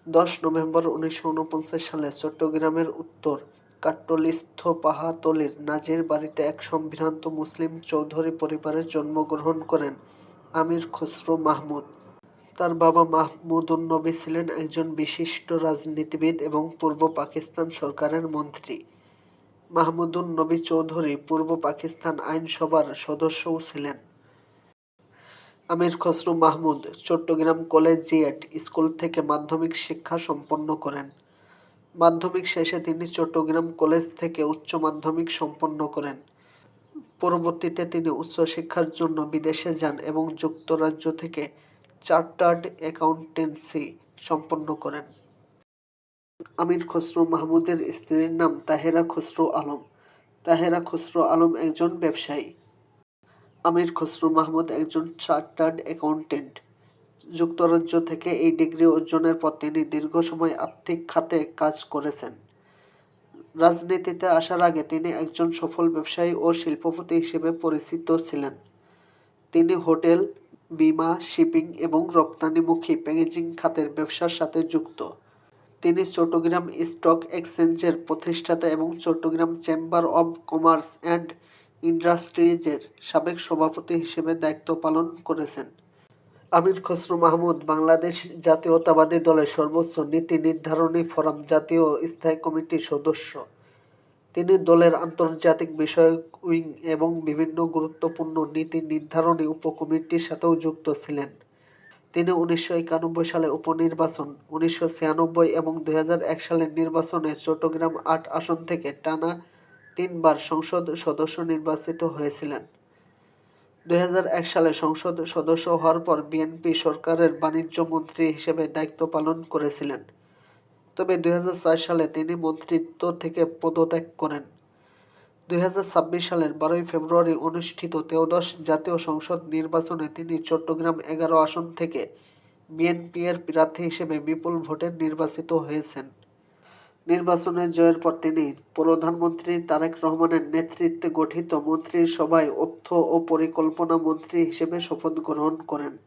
10 November 1949 সালে চট্টগ্রামের উত্তর কাট্টলিস্থ পাহাড়তলীর নাজির বাড়িতে এক সম্ভ্রান্ত মুসলিম চৌধুরী পরিবারে জন্মগ্রহণ করেন আমির খসরু মাহমুদ। তার বাবা মাহমুদুন-নবী ছিলেন একজন বিশিষ্ট রাজনীতিবিদ এবং পূর্ব পাকিস্তান সরকারের মন্ত্রী। মাহমুদুন-নবী চৌধুরী পূর্ব পাকিস্তান আইনসভার সদস্যও ছিলেন। আমির খসরু মাহমুদ চট্টগ্রাম কলেজিয়েট স্কুল থেকে মাধ্যমিক শিক্ষা সম্পন্ন করেন। মাধ্যমিক শেষে তিনি চট্টগ্রাম কলেজ থেকে উচ্চ মাধ্যমিক সম্পন্ন করেন। পরবর্তীতে তিনি উচ্চশিক্ষার জন্য বিদেশে যান এবং যুক্তরাজ্য থেকে চার্টার্ড অ্যাকাউন্টেন্সি সম্পন্ন করেন। আমির খসরু মাহমুদের স্ত্রীর নাম তাহেরা খসরু আলম। তাহেরা খসরু আলম একজন ব্যবসায়ী। আমির খসরু মাহমুদ একজন চার্টার্ড অ্যাকাউন্টেন্ট। যুক্তরাজ্য থেকে এই ডিগ্রি অর্জনের পর তিনি দীর্ঘ সময় আর্থিক খাতে কাজ করেছেন। রাজনীতিতে আসার আগে তিনি একজন সফল ব্যবসায়ী ও শিল্পপতি হিসেবে পরিচিত ছিলেন। তিনি হোটেল, বীমা, শিপিং এবং রপ্তানিমুখী প্যাকেজিং খাতের ব্যবসার সাথে যুক্ত। তিনি চট্টগ্রাম স্টক এক্সচেঞ্জের প্রতিষ্ঠাতা এবং Chittagong chamber of commerce and ইন্ডাস্ট্রিজের সাবেক সভাপতি হিসেবে দায়িত্ব পালন করেছেন। আমির খসরু মাহমুদ বাংলাদেশ জাতীয়তাবাদী দলের সর্বোচ্চ নীতি নির্ধারণী ফোরাম জাতীয় স্থায়ী কমিটির সদস্য। তিনি দলের আন্তর্জাতিক বিষয়ক উইং এবং বিভিন্ন গুরুত্বপূর্ণ নীতি নির্ধারণী উপকমিটির সাথেও যুক্ত ছিলেন। তিনি 1991 সালে উপনির্বাচন, 1996 এবং 2001 সালের নির্বাচনে চট্টগ্রাম ৮ আসন থেকে টানা 3 বার সংসদ সদস্য নির্বাচিত হয়েছিলেন। 2001 সালে সংসদ সদস্য হওয়ার পর বিএনপি সরকারের বাণিজ্য মন্ত্রী হিসেবে দায়িত্ব পালন করেছিলেন। তবে 2004 সালে তিনি মন্ত্রিত্ব থেকে পদত্যাগ করেন। 2026 সালের 12 ফেব্রুয়ারি অনুষ্ঠিত ত্রয়োদশ জাতীয় সংসদ নির্বাচনে তিনি চট্টগ্রাম 11 আসন থেকে বিএনপি-এর প্রার্থী হিসেবে বিপুল ভোটে নির্বাচিত হয়েছেন। নির্বাচনে জয়ের পর তিনি প্রধানমন্ত্রী তারেক রহমানের নেতৃত্বে গঠিত মন্ত্রিসভায় অর্থ ও পরিকল্পনা মন্ত্রী হিসেবে শপথ গ্রহণ করেন।